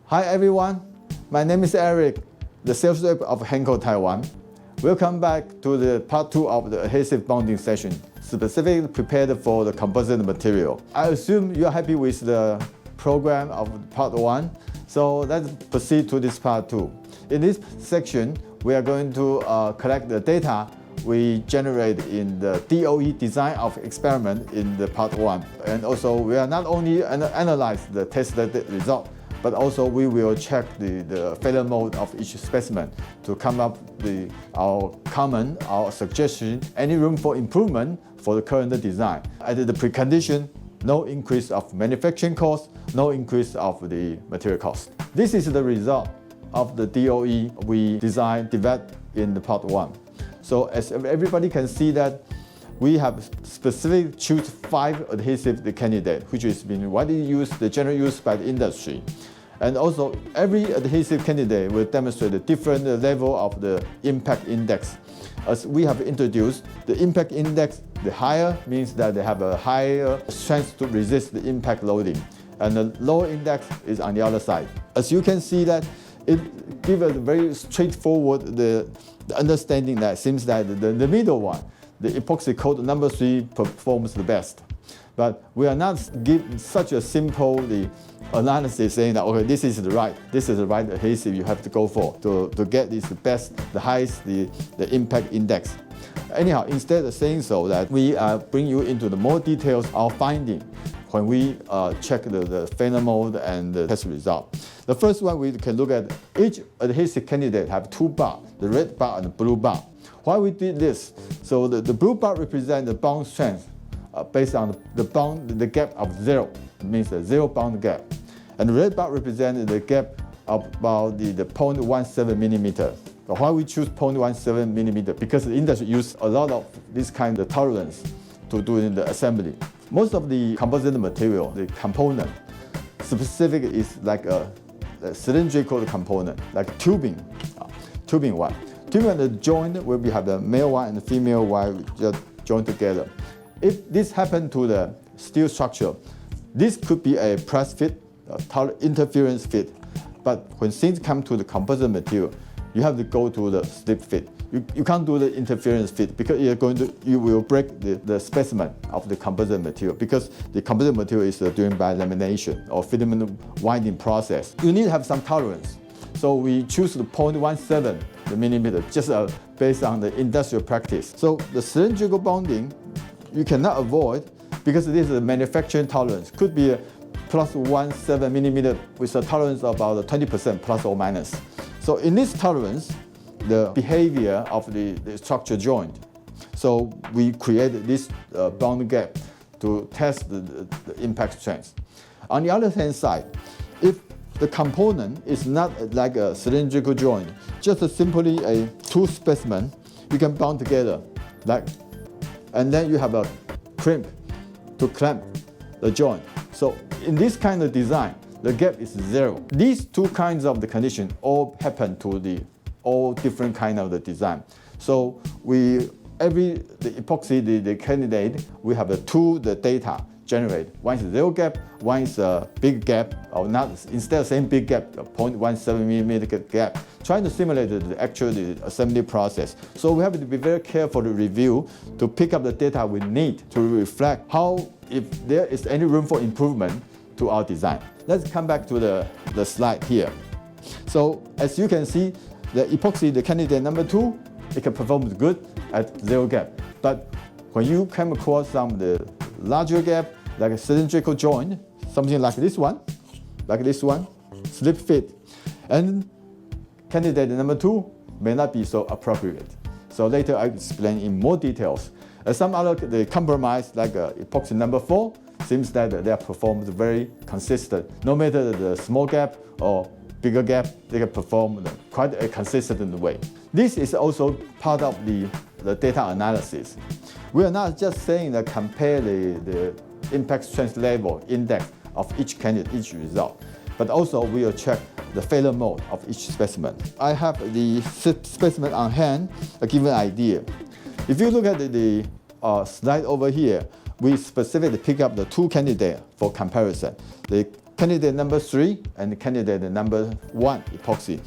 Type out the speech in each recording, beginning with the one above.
Hi everyone, my name is Eric, the sales rep of Henkel Taiwan. Welcome back to the part 2 of the adhesive bonding session, specifically prepared for the composite material. I assume you're happy with the program of part 1, so let's proceed to this part 2. In this section, we are going to collect the data we generate in the DOE design of experiment in the part 1. And also, we are not only analyze the tested result, but also we will check the failure mode of each specimen to come up our comment, our suggestion, any room for improvement for the current design. At the precondition, no increase of manufacturing cost, no increase of the material cost. This is the result of the DOE we developed in the part 1. So as everybody can see that we have specifically choose 5 adhesive candidates, which has been widely used, generally used by the industry. And also, every adhesive candidate will demonstrate a different level of the impact index. As we have introduced, the impact index, the higher means that they have a higher strength to resist the impact loading. And the lower index is on the other side. As you can see that it gives a very straightforward the understanding that seems that the middle one, the epoxy coat number 3 performs the best. But we are not giving such a simple analysis saying that, okay, this is the right adhesive you have to go for to get this the highest impact index. Anyhow, instead of saying so, that we bring you into the more details of finding when we check the failure mode and the test result. The first one, we can look at each adhesive candidate have 2 bars, the red bar and the blue bar. Why we did this? So the blue bar represents the bond strength based on the gap of 0, it means a 0 bond gap. And the red bar represents the gap of about the 0.17 millimeter. So why we choose 0.17 millimeter? Because the industry uses a lot of this kind of tolerance to do in the assembly. Most of the composite material, the component, specific is like a cylindrical component, like tubing one. Tubing and the joint will have the male one and the female one just joined together. If this happened to the steel structure, this could be a press fit, interference fit. But when things come to the composite material, you have to go to the slip fit. You can't do the interference fit because you will break the specimen of the composite material, because the composite material is doing by lamination or filament winding process. You need to have some tolerance. So we choose the 0.17 millimeter just based on the industrial practice. So the cylindrical bonding, you cannot avoid because this is a manufacturing tolerance. Could be a +17 millimeter with a tolerance of about 20% plus or minus. So in this tolerance, the behavior of the structure joint. So we created this bond gap to test the impact strength. On the other hand side, if the component is not like a cylindrical joint, just simply a 2 specimen, you can bond together, and then you have a crimp to clamp the joint. So in this kind of design, the gap is 0. These 2 kinds of the condition all happen to all different kind of the design. So the epoxy, the candidate, we have the data generate. One is 0 gap, one is a big gap, or not, instead of saying big gap, a 0.17 millimeter gap, trying to simulate the actual assembly process. So we have to be very careful to review, to pick up the data we need to reflect if there is any room for improvement to our design. Let's come back to the slide here. So as you can see, the epoxy, the candidate number 2, it can perform good at 0 gap. But when you come across some of the larger gap, like a cylindrical joint, something like this one, slip fit, and candidate number 2 may not be so appropriate. So later I explain in more details. Some other compromise, like epoxy number 4, seems that they are performed very consistent. No matter the small gap or bigger gap, they can perform quite a consistent way. This is also part of the data analysis. We are not just saying that compare the impact strength level index of each candidate, each result, but also we will check the failure mode of each specimen. I have the specimen on hand to give an idea. If you look at the slide over here, we specifically pick up the 2 candidates for comparison. The candidate number 3 and candidate number 1 epoxy.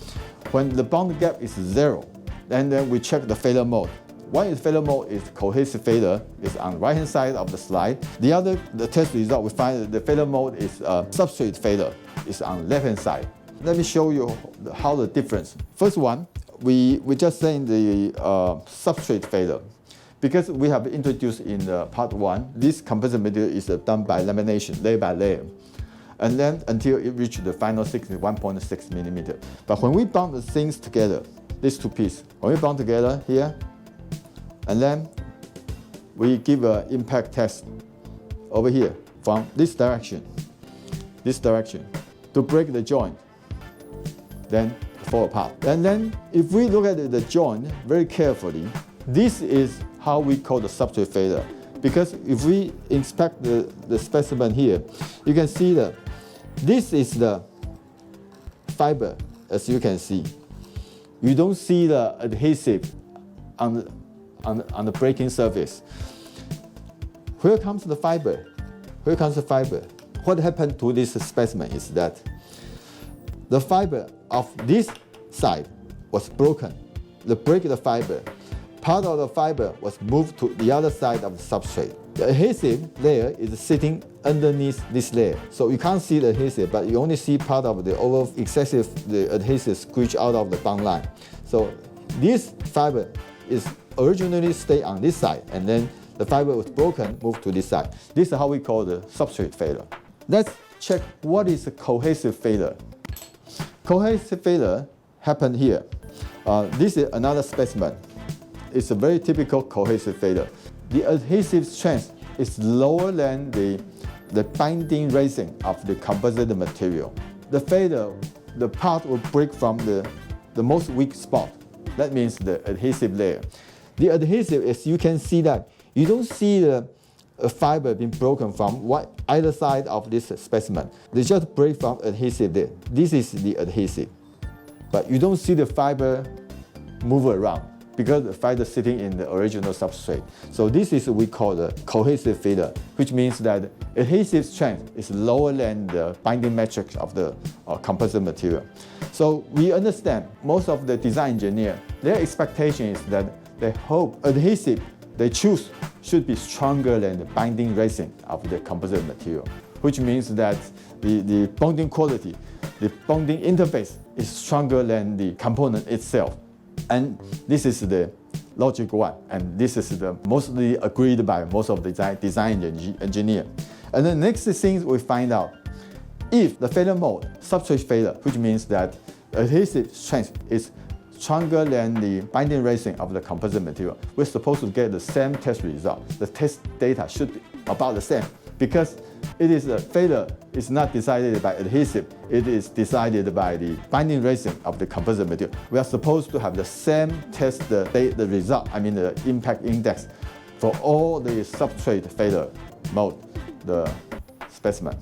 When the bond gap is 0, and then we check the failure mode. One is failure mode is cohesive failure, is on the right hand side of the slide. The test result, we find that the failure mode is substrate failure, is on the left hand side. Let me show you how the difference. First one, we just saying the substrate failure. Because we have introduced in part 1, this composite material is done by lamination, layer by layer. And then until it reaches the final thickness 1.6 millimeter. But when we bond the things together, these two pieces, when we bond together here, and then we give an impact test over here from this direction, to break the joint, then fall apart. And then if we look at the joint very carefully, this is how we call the substrate failure. Because if we inspect the specimen here, you can see that this is the fiber, as you can see. You don't see the adhesive on the breaking surface. Where comes the fiber? Where comes the fiber? What happened to this specimen is that the fiber of this side was broken. To break the fiber, part of the fiber was moved to the other side of the substrate. The adhesive layer is sitting underneath this layer. So you can't see the adhesive, but you only see part of the the adhesive squeeze out of the bond line. So this fiber is originally stay on this side, and then the fiber was broken, moved to this side. This is how we call the substrate failure. Let's check what is a cohesive failure. Cohesive failure happened here. This is another specimen. It's a very typical cohesive failure. The adhesive strength is lower than the binding rating of the composite material. The failure, the part will break from the most weak spot. That means the adhesive layer. The adhesive, as you can see that, you don't see the fiber being broken from either side of this specimen. They just break from adhesive there. This is the adhesive. But you don't see the fiber move around, because the fiber is sitting in the original substrate. So this is what we call the cohesive failure, which means that adhesive strength is lower than the binding matrix of the composite material. So we understand most of the design engineer, their expectation is that they hope adhesive they choose should be stronger than the binding rating of the composite material, which means that the bonding quality, the bonding interface is stronger than the component itself. And this is the logic one, and this is the mostly agreed by most of the design engineer. And the next thing we find out, if the failure mode, substrate failure, which means that adhesive strength is stronger than the binding rating of the composite material, we're supposed to get the same test result. The test data should be about the same, because it is a failure is not decided by adhesive, it is decided by the binding rating of the composite material. We are supposed to have the same test the result, the impact index for all the substrate failure mode, the specimen.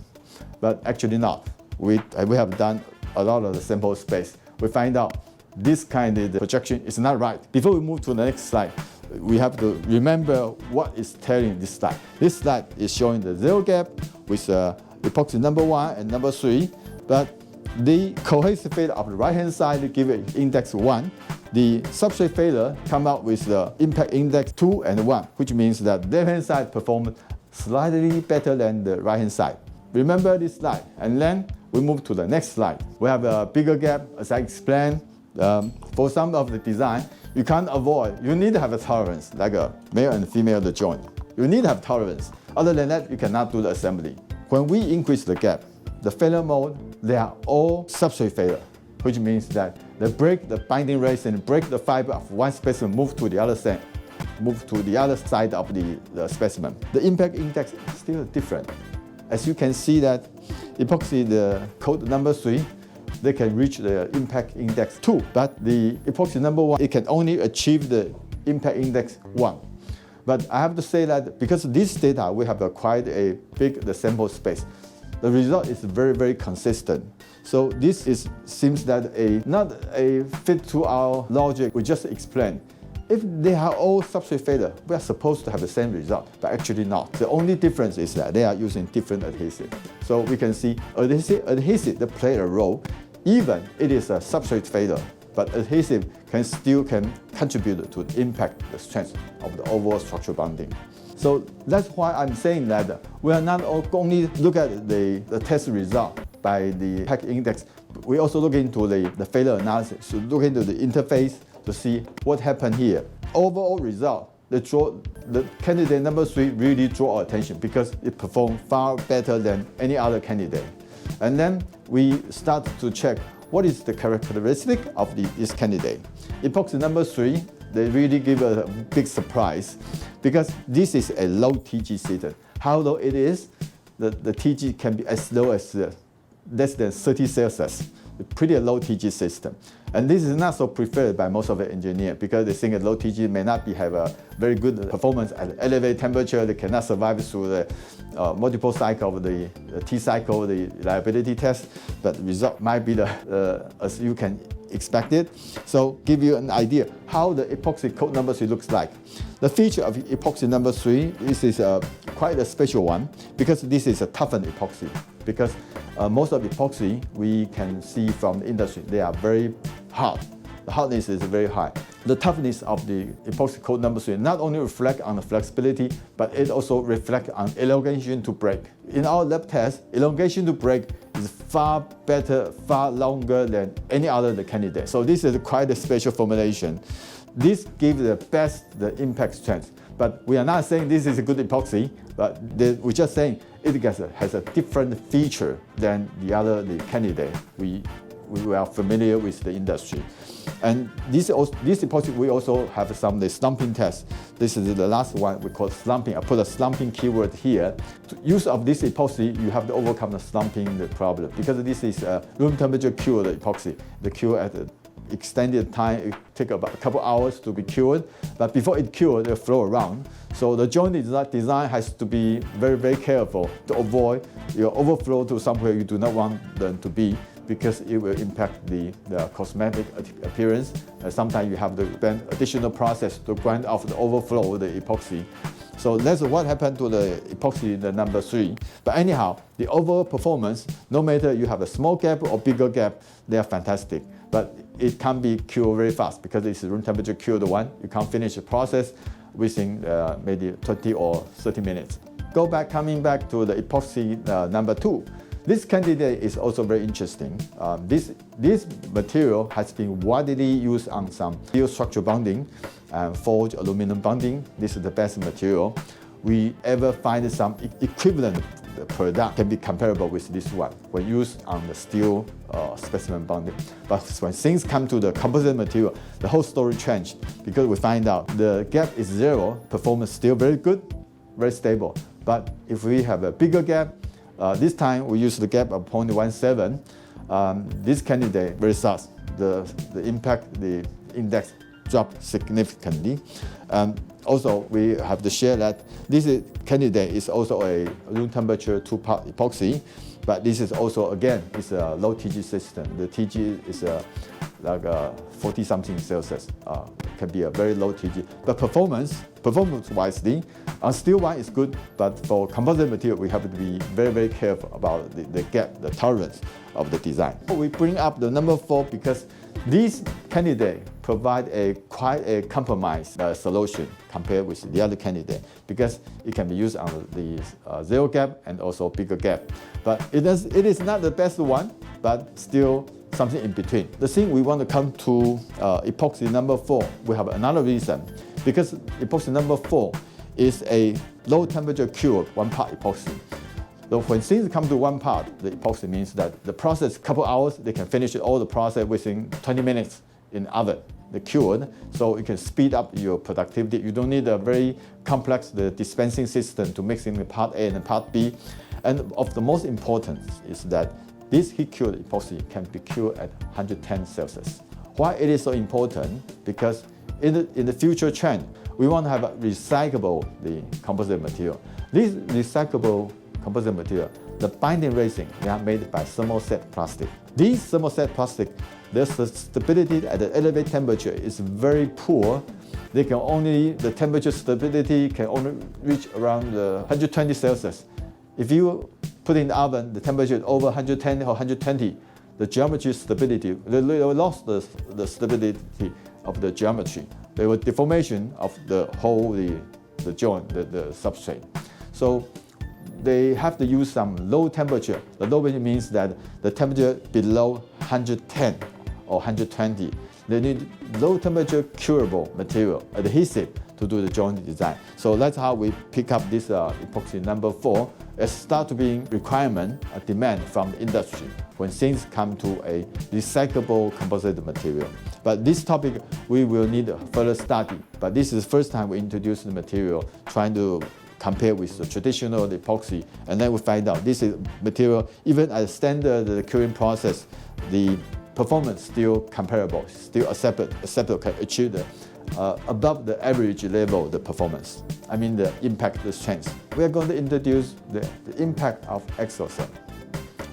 But actually not. We have done a lot of the sample space. We find out this kind of projection is not right. Before we move to the next slide, we have to remember what is telling this slide. This slide is showing the zero gap with epoxy number 1 and number 3, but the cohesive failure of the right-hand side give it index 1. The substrate failure come out with the impact index 2 and 1, which means that the left-hand side performed slightly better than the right-hand side. Remember this slide, and then we move to the next slide. We have a bigger gap, as I explained. For some of the design, you can't avoid, you need to have a tolerance, like a male and female the joint. You need to have tolerance. Other than that, you cannot do the assembly. When we increase the gap, the failure mode, they are all substrate failure, which means that they break the binding race and break the fiber of one specimen, move to the other side of the specimen. The impact index is still different. As you can see that epoxy, the code number 3, they can reach the impact index 2, but the epoxy number 1, it can only achieve the impact index 1. But I have to say that because of this data, we have quite a big sample space. The result is very, very consistent. So this seems that not a fit to our logic we just explained. If they are all substrate failure, we are supposed to have the same result, but actually not. The only difference is that they are using different adhesive. So we can see adhesive that play a role, even it is a substrate failure, but adhesive can contribute to impact the strength of the overall structural bonding. So that's why I'm saying that we are not only look at the test result by the pack index, we also look into the failure analysis, so look into the interface to see what happened here. Overall result, the candidate number 3 really draw our attention because it performed far better than any other candidate. And then we start to check what is the characteristic of this candidate. Epoxy number 3, they really give a big surprise because this is a low TG system. How low it is, the TG can be as low as less than 30 Celsius, a pretty low TG system. And this is not so preferred by most of the engineers because they think a low TG may not have a very good performance at elevated temperature. They cannot survive through the multiple cycle of the T cycle, the reliability test, but the result might be as you can expect it. So give you an idea how the epoxy coat number 3 looks like. The feature of epoxy number 3, this is quite a special one because this is a toughened epoxy. Because most of epoxy we can see from the industry, they are very hard. The hardness is very high. The toughness of the epoxy coat number 3 not only reflect on the flexibility, but it also reflects on elongation to break. In our lab test, elongation to break is far better, far longer than any other candidate. So this is quite a special formulation. This gives the best impact strength. But we are not saying this is a good epoxy, but we're just saying it has a different feature than the candidate we are familiar with the industry. And this epoxy, we also have the slumping test. This is the last one we call slumping. I put a slumping keyword here. To use of this epoxy, you have to overcome the slumping problem because this is a room temperature cured epoxy. The cure at extended time, it takes about a couple hours to be cured, but before it cured, it flow around. So the joint design has to be very, very careful to avoid your overflow to somewhere you do not want them to be because it will impact the cosmetic appearance. Sometimes you have to spend additional process to grind off the overflow of the epoxy. So that's what happened to the epoxy, the number 3. But anyhow, the overall performance, no matter you have a small gap or bigger gap, they are fantastic. But it can be cured very fast because it's room temperature cured one. You can finish the process within maybe 20 or 30 minutes. Coming back to the epoxy number 2. This candidate is also very interesting. This material has been widely used on some steel structural bonding and forged aluminum bonding. This is the best material. We ever find some equivalent product can be comparable with this one when used on the steel specimen bonding. But when things come to the composite material, the whole story changed because we find out the gap is 0, performance still very good, very stable. But if we have a bigger gap, this time we use the gap of 0.17. This candidate versus the impact, the index dropped significantly. Also, we have to share that this candidate is also a room temperature 2-part epoxy, but this is also, again, it's a low TG system. The TG is like 40-something Celsius. Can be a very low TG. But performance-wisely, steel one is good, but for composite material, we have to be very, very careful about the gap, the tolerance of the design. We bring up the number 4 because this candidate provide quite a compromised solution compared with the other candidate because it can be used on the 0 gap and also bigger gap. But it is not the best one, but still something in between. The thing we want to come to epoxy number 4, we have another reason because epoxy number 4 is a low temperature cured 1-part epoxy. So when things come to 1 part, the epoxy means that the process, couple hours, they can finish all the process within 20 minutes in oven, the cured, so it can speed up your productivity. You don't need a very complex dispensing system to mix in the part A and the part B. And of the most important is that this heat-cured epoxy can be cured at 110 Celsius. Why it is so important? Because in the future trend, we want to have a recyclable composite material. This recyclable composite material, the binding resin, they are made by thermoset plastic. These thermoset plastic, their stability at the elevated temperature is very poor the temperature stability can only reach around 120 Celsius. If you put in the oven, the temperature is over 110 or 120, the geometry stability, they lost the stability of the geometry. There was deformation of the whole, the joint, the substrate. So they have to use some low temperature. The low temperature means that the temperature below 110 or 120. They need low temperature curable material, adhesive, to do the joint design. So that's how we pick up this epoxy number 4. It starts to be requirement, a demand from the industry when things come to a recyclable composite material. But this topic, we will need further study. But this is the first time we introduce the material, trying to compare with the traditional epoxy, and then we find out this is material, even at standard curing process, the performance still comparable, still acceptable, can achieve the above the average level of the performance. I mean the impact, the strength. We are going to introduce the impact of exotherm.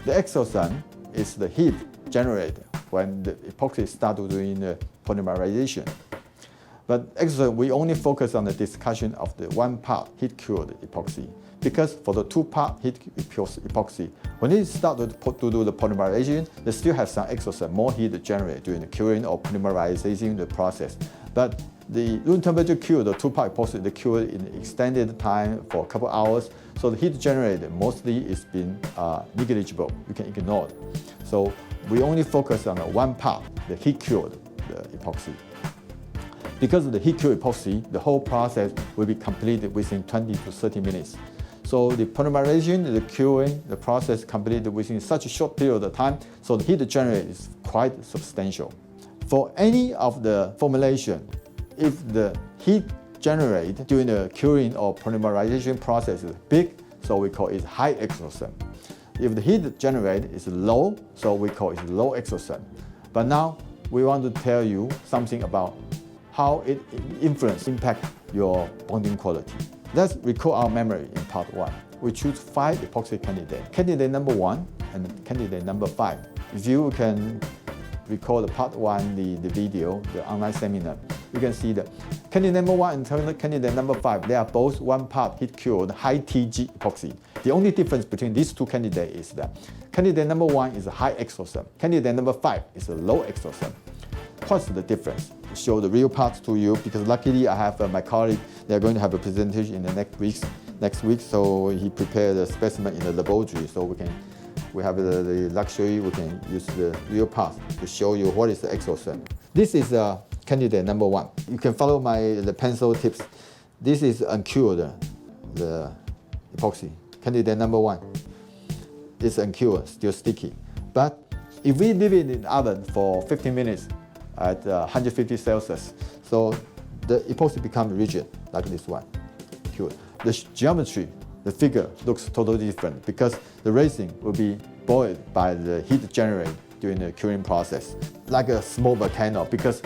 The exotherm is the heat generated when the epoxy starts doing the polymerization. But exotherm, we only focus on the discussion of the one part heat-cured epoxy. Because for the two-part heat-cured epoxy, when it starts to do the polymerization, they still have some exotherm, more heat generated during the curing or polymerization the process. But the room temperature cure, the two-part epoxy, they cure in extended time for a couple hours. So the heat generated mostly is been negligible. You can ignore it. So we only focus on one part, the heat-cured epoxy. Because of the heat-cured epoxy, the whole process will be completed within 20 to 30 minutes. So the polymerization, the curing, the process completed within such a short period of time, so the heat generated is quite substantial. For any of the formulation, if the heat generated during the curing or polymerization process is big, so we call it high exotherm. If the heat generated is low, so we call it low exotherm. But now we want to tell you something about how it impact your bonding quality. Let's recall our memory in part 1. We choose 5 epoxy candidates. Candidate number 1 and candidate number 5. If you can recall the part 1, the video, the online seminar, you can see that candidate number 1 and candidate number 5, they are both one-part heat-cured high TG epoxy. The only difference between these two candidates is that candidate number 1 is a high exotherm. Candidate number 5 is a low exotherm. What's the difference? Show the real parts to you, because luckily I have my colleague, they're going to have a presentation in the next week, so he prepared a specimen in the laboratory, so we have the luxury, we can use the real parts to show you what is the exotherm. This is candidate number 1. You can follow the pencil tips. This is uncured, the epoxy. Candidate number 1 is uncured, still sticky. But if we leave it in the oven for 15 minutes, at 150 Celsius. So the epoxy becomes rigid, like this one. The geometry, the figure looks totally different because the resin will be boiled by the heat generated during the curing process, like a small volcano, because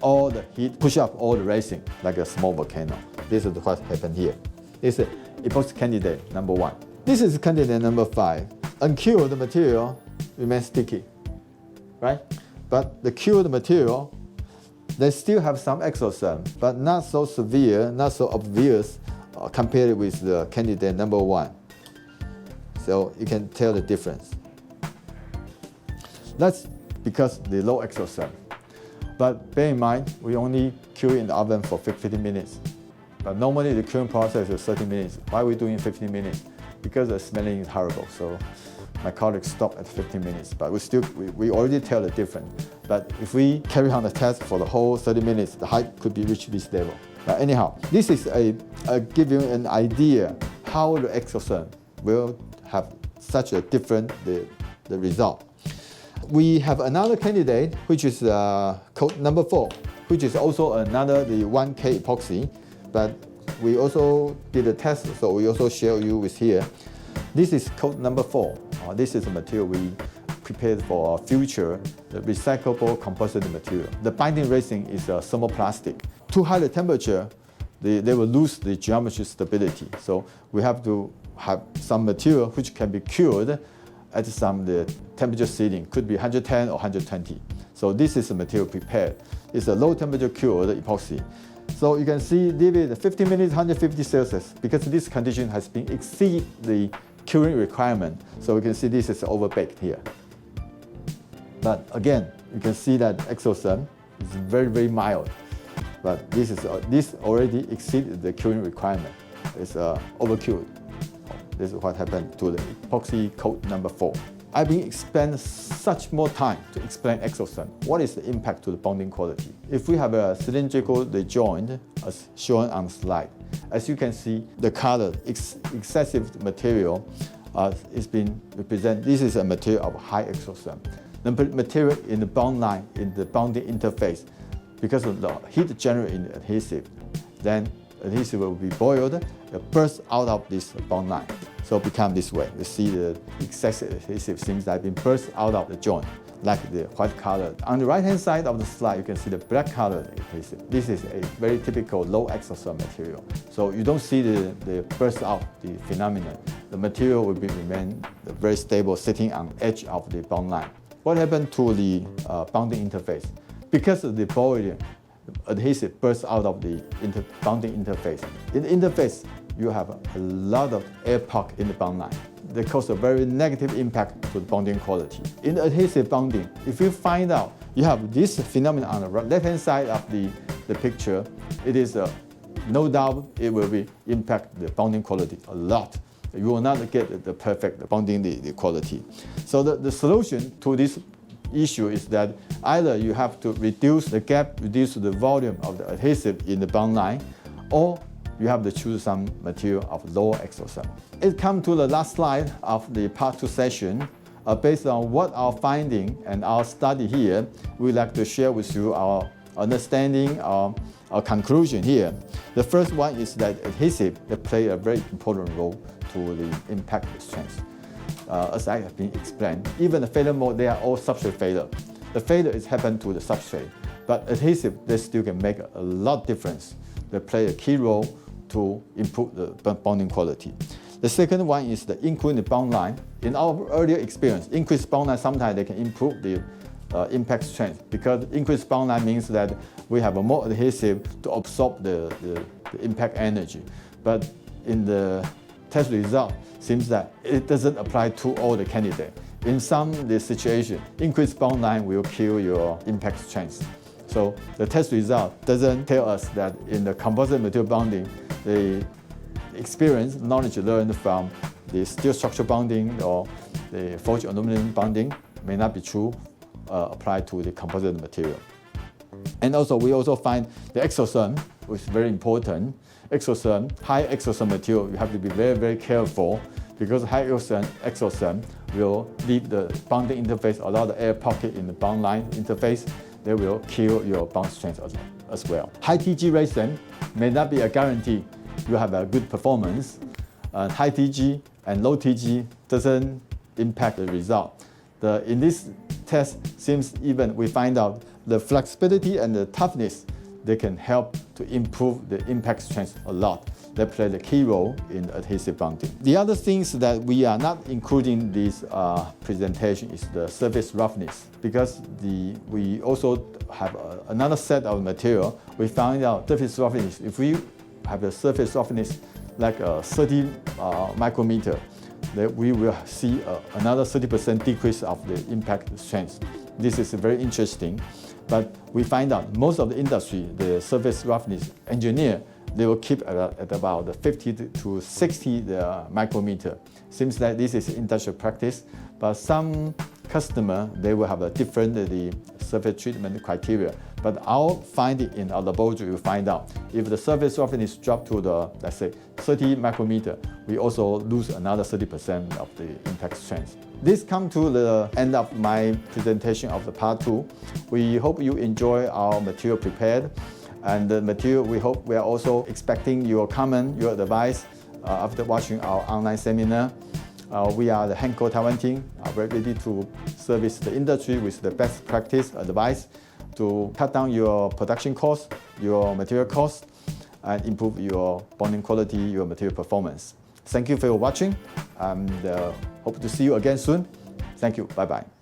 all the heat push up all the resin like a small volcano. This is what happened here. This is epoxy candidate number 1. This is candidate number 5. Uncured material remains sticky, right? But the cured material, they still have some exotherm, but not so severe, not so obvious compared with the candidate number 1. So you can tell the difference. That's because the low exotherm. But bear in mind, we only cure in the oven for 15 minutes. But normally the curing process is 30 minutes. Why are we doing 15 minutes? Because the smelling is horrible. So my colleagues stopped at 15 minutes, but we already tell the difference. But if we carry on the test for the whole 30 minutes, the height could be reached this level. But anyhow, this is give you an idea how the exotherm will have such a different the result. We have another candidate, which is code number 4, which is also another the 1K epoxy, but we also did a test, so we also share you with here. This is code number 4. This is a material we prepared for our future, the recyclable composite material. The binding resin is thermoplastic. Too high the temperature, they will lose the geometry stability. So we have to have some material which can be cured at the temperature setting, could be 110 or 120. So this is a material prepared. It's a low temperature cured epoxy. So you can see leave it 15 minutes, 150 Celsius, because this condition has been exceed the curing requirement. So you can see this is overbaked here. But again, you can see that Exotherm is very, very mild. But this already exceeded the curing requirement. It's overcured. This is what happened to the epoxy coat number 4. I've been spending such more time to explain Exotherm. What is the impact to the bonding quality? If we have a cylindrical joint as shown on the slide, as you can see, the color, excessive material is being represented. This is a material of high Exotherm. The material in the bond line, in the bonding interface, because of the heat generated in the adhesive, then adhesive will be boiled, it bursts out of this bond line. So it becomes this way. You see the excessive adhesive seems to have been burst out of the joint, like the white color. On the right-hand side of the slide, you can see the black color adhesive. This is a very typical low Exotherm material. So you don't see the burst out, the phenomenon. The material will remain very stable, sitting on the edge of the bond line. What happened to the bonding interface? Because of the boiling, adhesive bursts out of the bonding interface. In the interface, you have a lot of air pocket in the bond line. They cause a very negative impact to the bonding quality. In the adhesive bonding, if you find out you have this phenomenon on the left-hand side of the picture, it is no doubt it will impact the bonding quality a lot. You will not get the perfect bonding the quality. So the solution to this issue is that either you have to reduce the gap, reduce the volume of the adhesive in the bond line, or you have to choose some material of lower Exotherm. It comes to the last slide of the part 2 session. Based on what our finding and our study here, we'd like to share with you our understanding, our conclusion here. The first one is that adhesive play a very important role to the impact strength. As I have been explained, even the failure mode, they are all substrate failure. The failure is happened to the substrate, but adhesive, they still can make a lot difference. They play a key role to improve the bonding quality. The second one is the increase in the bond line. In our earlier experience, increased bond line, sometimes they can improve the impact strength, because increased bond line means that we have a more adhesive to absorb the impact energy. But in the test result, seems that it doesn't apply to all the candidates. In some situation, increased bond line will kill your impact strength. So the test result doesn't tell us that in the composite material bonding, the experience, knowledge learned from the steel structural bonding or the forged aluminum bonding may not be true applied to the composite material. And also, we also find the Exotherm, which is very important. Exotherm, high Exotherm material, you have to be very, very careful, because high Exotherm will leave the bonding interface, a lot of air pocket in the bond line interface. They will kill your bond strength as well. High TG resin may not be a guarantee you have a good performance. High TG and low TG doesn't impact the result. In this test, seems even we find out the flexibility and the toughness, they can help to improve the impact strength a lot. They play the key role in adhesive bonding. The other things that we are not including in this presentation is the surface roughness, because we also have another set of material. We found out surface roughness. If we have a surface roughness like 30 micrometer, that we will see another 30% decrease of the impact strength. This is very interesting, but we find out most of the industry, the surface roughness engineer, they will keep at about 50 to 60 micrometer. Seems like this is industrial practice, but some customer, they will have a different surface treatment criteria. But our finding in our laboratory, we find out if the surface roughness drop to let's say 30 micrometer, we also lose another 30% of the impact strength. This comes to the end of my presentation of the part 2. We hope you enjoy our material prepared. And the material, we hope we are also expecting your comment, your advice after watching our online seminar. We are the Henkel Taiwan team, ready to service the industry with the best practice advice to cut down your production costs, your material costs, and improve your bonding quality, your material performance. Thank you for watching, and hope to see you again soon. Thank you. Bye-bye.